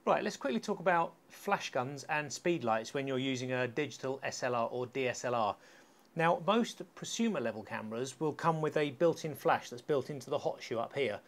Right, let's quickly talk about flash guns and speed lights when you're using a digital SLR or DSLR. Now, most prosumer level cameras will come with a built-in flash that's built into the hot shoe up here,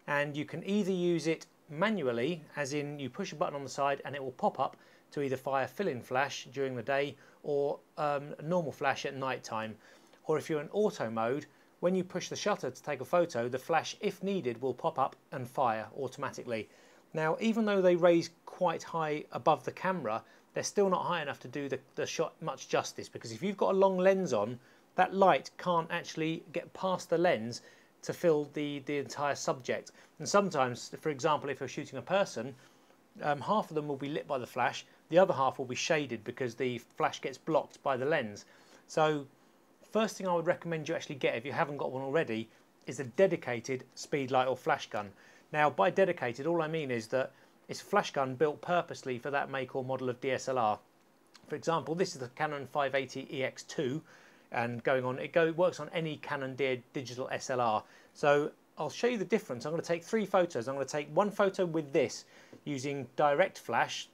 and you can either use it manually, as in you push a button on the side and it will pop up to either fire fill-in flash during the day or a normal flash at night time, or if you're in auto mode, when you push the shutter to take a photo, the flash, if needed, will pop up and fire automatically. Now, even though they raise quite high above the camera, they're still not high enough to do the shot much justice, because if you've got a long lens on, that light can't actually get past the lens to fill the entire subject. And sometimes, for example, if you're shooting a person, half of them will be lit by the flash, the other half will be shaded because the flash gets blocked by the lens. So first thing I would recommend you actually get, if you haven't got one already, is a dedicated speed light or flash gun. Now, by dedicated, all I mean is that it's a flash gun built purposely for that make or model of DSLR. For example, this is the Canon 580 EX2, and it works on any Canon digital SLR. So I'll show you the difference. I'm going to take 3 photos. I'm going to take one photo with this using direct flash.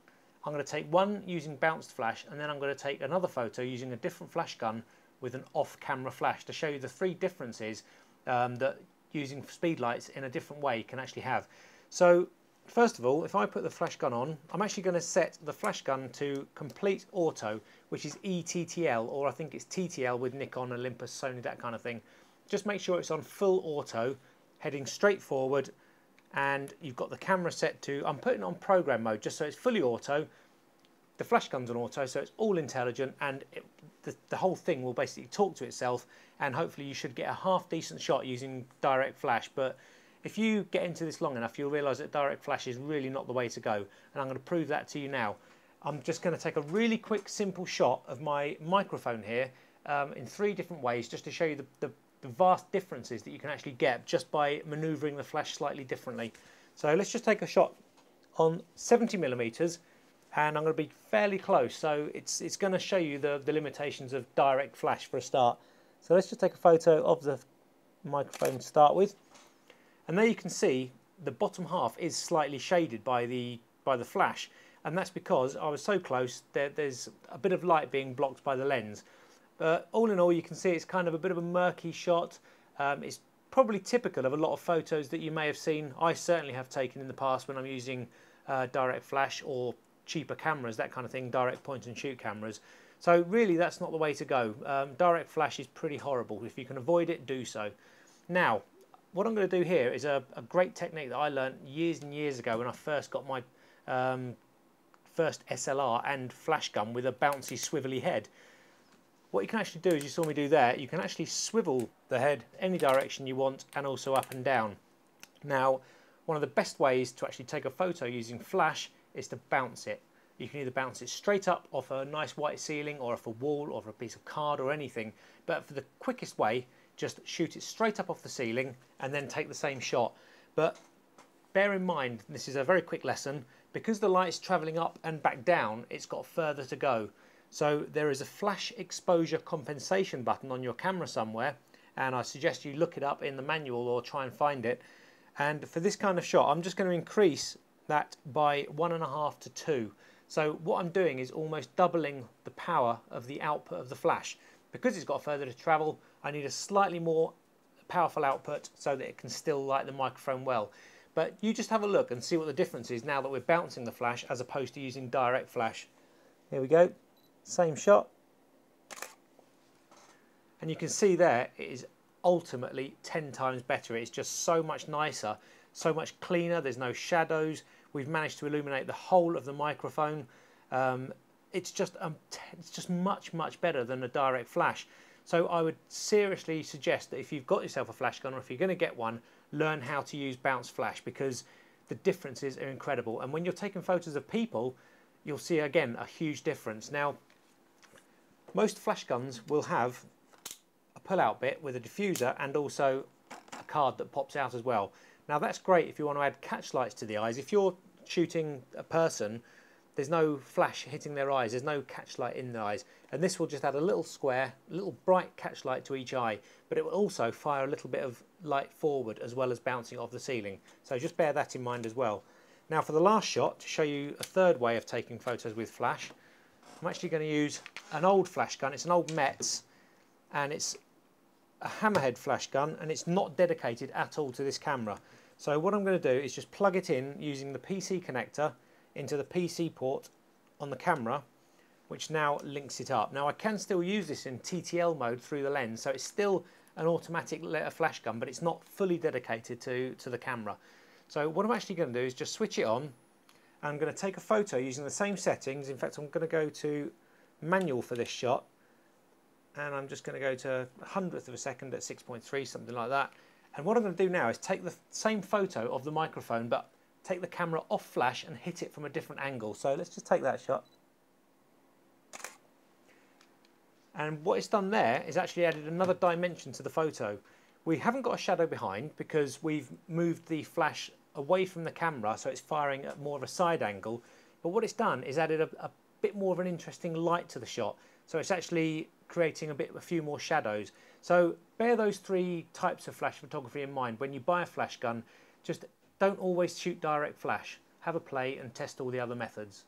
I'm going to take one using bounced flash, and then I'm going to take another photo using a different flash gun with an off-camera flash to show you the 3 differences that using speed lights in a different way can actually have. So first of all, if I put the flash gun on, I'm actually going to set the flash gun to complete auto, which is ETTL, or I think it's TTL with Nikon, Olympus, Sony, that kind of thing. Just make sure it's on full auto, heading straight forward, and you've got the camera set to, I'm putting it on program mode just so it's fully auto. The flash gun's on auto, so it's all intelligent, and the whole thing will basically talk to itself, and hopefully you should get a half decent shot using direct flash. But if you get into this long enough, you'll realise that direct flash is really not the way to go, and I'm going to prove that to you now. I'm just going to take a really quick simple shot of my microphone here in 3 different ways, just to show you the vast differences that you can actually get just by manoeuvring the flash slightly differently. So let's just take a shot on 70mm, and I'm going to be fairly close, so it's going to show you the limitations of direct flash for a start. So let's just take a photo of the microphone to start with, and there you can see the bottom half is slightly shaded by the flash, and that's because I was so close there's a bit of light being blocked by the lens. But all in all, you can see it's kind of a bit of a murky shot. It's probably typical of a lot of photos that you may have seen. I certainly have taken in the past when I'm using direct flash or cheaper cameras, that kind of thing, direct point and shoot cameras. So really that's not the way to go. Direct flash is pretty horrible. If you can avoid it, do so. Now, what I'm going to do here is a great technique that I learned years and years ago when I first got my first SLR and flash gun with a bouncy swivelly head. What you can actually do, as you saw me do there, you can actually swivel the head any direction you want, and also up and down. Now, one of the best ways to actually take a photo using flash is to bounce it. You can either bounce it straight up off a nice white ceiling, or off a wall, or off a piece of card or anything. But for the quickest way, just shoot it straight up off the ceiling and then take the same shot. But bear in mind, this is a very quick lesson, because the light's travelling up and back down, it's got further to go. So there is a flash exposure compensation button on your camera somewhere, and I suggest you look it up in the manual or try and find it. And for this kind of shot, I'm just going to increase that by 1.5 to 2. So what I'm doing is almost doubling the power of the output of the flash. Because it's got further to travel, I need a slightly more powerful output so that it can still light the microphone well. But you just have a look and see what the difference is now that we're bouncing the flash as opposed to using direct flash. Here we go, same shot. And you can see there it is ultimately 10 times better. It's just so much nicer, so much cleaner, there's no shadows. We've managed to illuminate the whole of the microphone. It's just much better than a direct flash. So I would seriously suggest that if you've got yourself a flash gun, or if you're going to get one, learn how to use bounce flash, because the differences are incredible. And when you're taking photos of people, you'll see again a huge difference. Now, most flash guns will have a pull-out bit with a diffuser and also a card that pops out as well. Now that's great if you want to add catch lights to the eyes. If you're shooting a person, there's no flash hitting their eyes, there's no catch light in the eyes, and this will just add a little square, a little bright catch light to each eye, but it will also fire a little bit of light forward as well as bouncing off the ceiling. So just bear that in mind as well. Now for the last shot, to show you a third way of taking photos with flash, I'm actually going to use an old flash gun. It's an old Metz, and it's a hammerhead flash gun, and it's not dedicated at all to this camera. So what I'm going to do is just plug it in using the PC connector into the PC port on the camera, which now links it up. Now I can still use this in TTL mode through the lens, so it's still an automatic flash gun, but it's not fully dedicated to the camera. So what I'm actually going to do is just switch it on, and I'm going to take a photo using the same settings. In fact, I'm going to go to manual for this shot, and I'm just going to go to 100th of a second at 6.3, something like that. And what I'm going to do now is take the same photo of the microphone, but take the camera off flash and hit it from a different angle. So let's just take that shot. And what it's done there is actually added another dimension to the photo. We haven't got a shadow behind because we've moved the flash away from the camera, so it's firing at more of a side angle. But what it's done is added a bit more of an interesting light to the shot. So it's actually creating a few more shadows. So bear those three types of flash photography in mind. When you buy a flash gun, just don't always shoot direct flash. Have a play and test all the other methods.